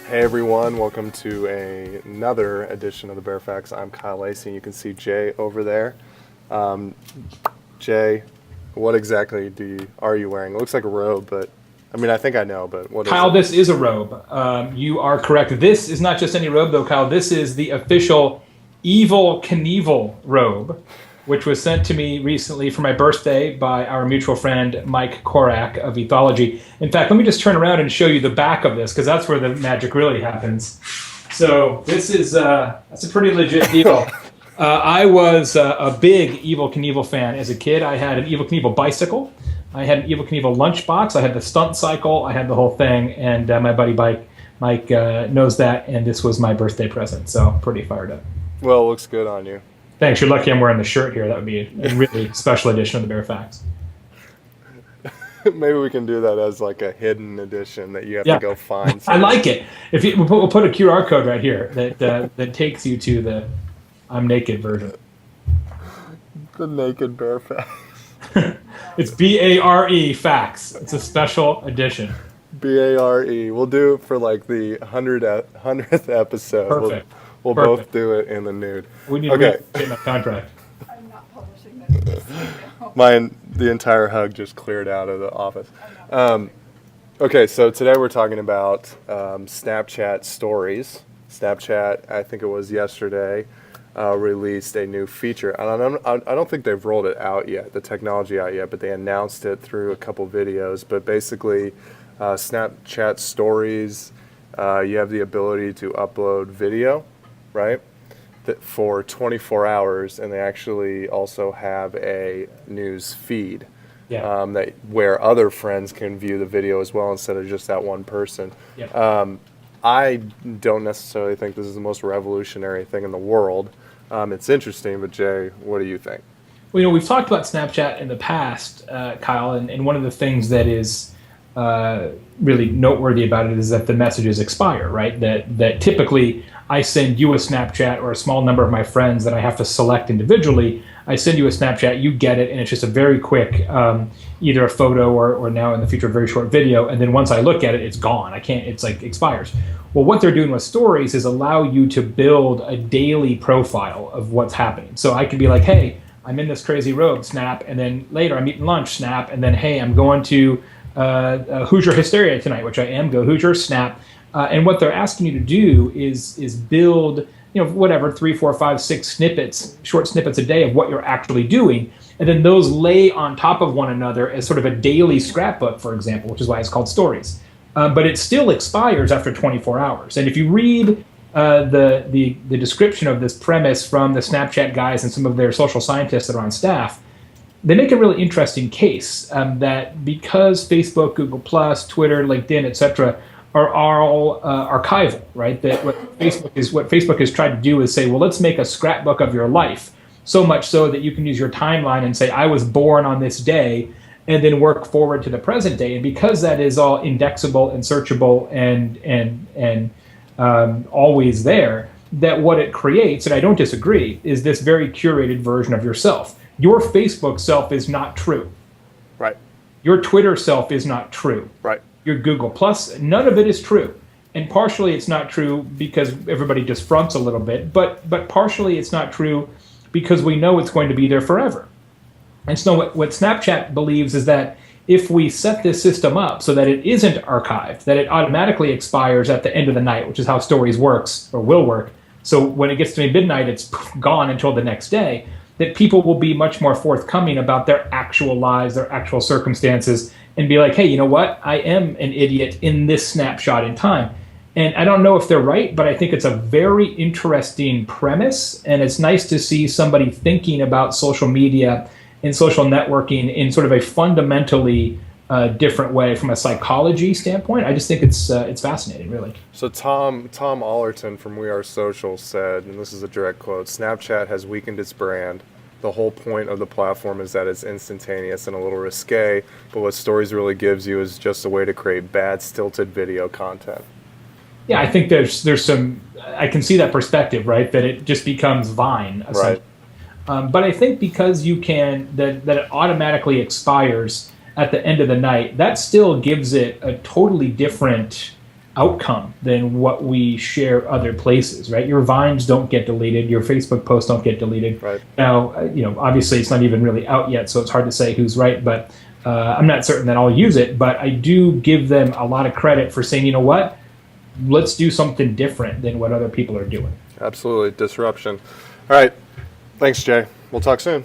Hey everyone, welcome to another edition of the Bear Facts. I'm Kyle Lacey, and you can see Jay over there. Jay, what exactly are you wearing? It looks like a robe, but I mean, I think I know, but what is Kyle, it? this is a robe. You are correct. This is not just any robe, though, Kyle. This is the official Evil Knievel robe, which was sent to me recently for my birthday by our mutual friend Mike Korak of Ethology. In fact, let me just turn around and show you the back of this, because that's where the magic really happens. So this is that's a pretty legit deal. I was a big Evil Knievel fan as a kid. I had an Evil Knievel bicycle. I had an Evil Knievel lunchbox. I had the stunt cycle. I had the whole thing. And my buddy Mike knows that. And this was my birthday present. So pretty fired up. Well, it looks good on you. Thanks. You're lucky I'm wearing the shirt here. That would be a really special edition of the Bear Facts. Maybe we can do that as like a hidden edition that you have to go find. I like it. If you, we'll put a QR code right here that takes you to the I'm naked version. The naked Bear Facts. It's BARE Facts. It's a special edition. BARE. We'll do it for like the 100th episode. Perfect. We'll both do it in the nude. We need to reinstate my contract. I'm not publishing this. The entire hug just cleared out of the office. Okay, so today we're talking about Snapchat stories. Snapchat, I think it was yesterday, released a new feature. And I don't think they've rolled it out yet, the technology out yet, but they announced it through a couple videos. But basically, Snapchat stories, you have the ability to upload video, right? For 24 hours, and they actually also have a news feed where other friends can view the video as well instead of just that one person. I don't necessarily think this is the most revolutionary thing in the world. It's interesting, but Jay, what do you think? Well, we've talked about Snapchat in the past, Kyle, and one of the things that is really noteworthy about it is that the messages expire, right? That typically I send you a Snapchat, or a small number of my friends that I have to select individually. I send you a Snapchat, you get it, and it's just a very quick, either a photo or now in the future a very short video. And then once I look at it, it's gone. It's like expires. Well, what they're doing with stories is allow you to build a daily profile of what's happening. So I could be like, hey, I'm in this crazy robe, snap, and then later I'm eating lunch, snap, and then hey, I'm going to Hoosier Hysteria tonight, which I am. Go Hoosier, snap. And what they're asking you to do is build, whatever, 3, 4, 5, 6 snippets, short snippets a day of what you're actually doing. And then those lay on top of one another as sort of a daily scrapbook, for example, which is why it's called stories. But it still expires after 24 hours. And if you read the description of this premise from the Snapchat guys and some of their social scientists that are on staff, they make a really interesting case that because Facebook, Google+, Twitter, LinkedIn, etc., are all archival, right? That what Facebook has tried to do is say, well, let's make a scrapbook of your life, so much so that you can use your timeline and say, I was born on this day, and then work forward to the present day. And because that is all indexable and searchable and always there, that what it creates, and I don't disagree, is this very curated version of yourself. Your Facebook self is not true. Right. Your Twitter self is not true. Right. Your Google Plus, none of it is true. And partially it's not true because everybody just fronts a little bit, but partially it's not true because we know it's going to be there forever. And so what Snapchat believes is that if we set this system up so that it isn't archived, that it automatically expires at the end of the night, which is how stories works or will work. So when it gets to midnight, it's gone until the next day, that people will be much more forthcoming about their actual lives, their actual circumstances, and be like, hey, you know what? I am an idiot in this snapshot in time. And I don't know if they're right, but I think it's a very interesting premise. And it's nice to see somebody thinking about social media and social networking in sort of a fundamentally different way from a psychology standpoint. I just think it's fascinating, really. So Tom Allerton from We Are Social said, and this is a direct quote, Snapchat has weakened its brand. The whole point of the platform is that it's instantaneous and a little risque, but what stories really gives you is just a way to create bad, stilted video content. Yeah, I think there's some, I can see that perspective, right? That it just becomes Vine, essentially. Right. But I think because you can, that it automatically expires at the end of the night, that still gives it a totally different outcome than what we share other places, right? Your Vines don't get deleted, your Facebook posts don't get deleted. Right. Now, obviously it's not even really out yet, so it's hard to say who's right, but I'm not certain that I'll use it, but I do give them a lot of credit for saying, you know what, let's do something different than what other people are doing. Absolutely. Disruption. All right. Thanks, Jay. We'll talk soon.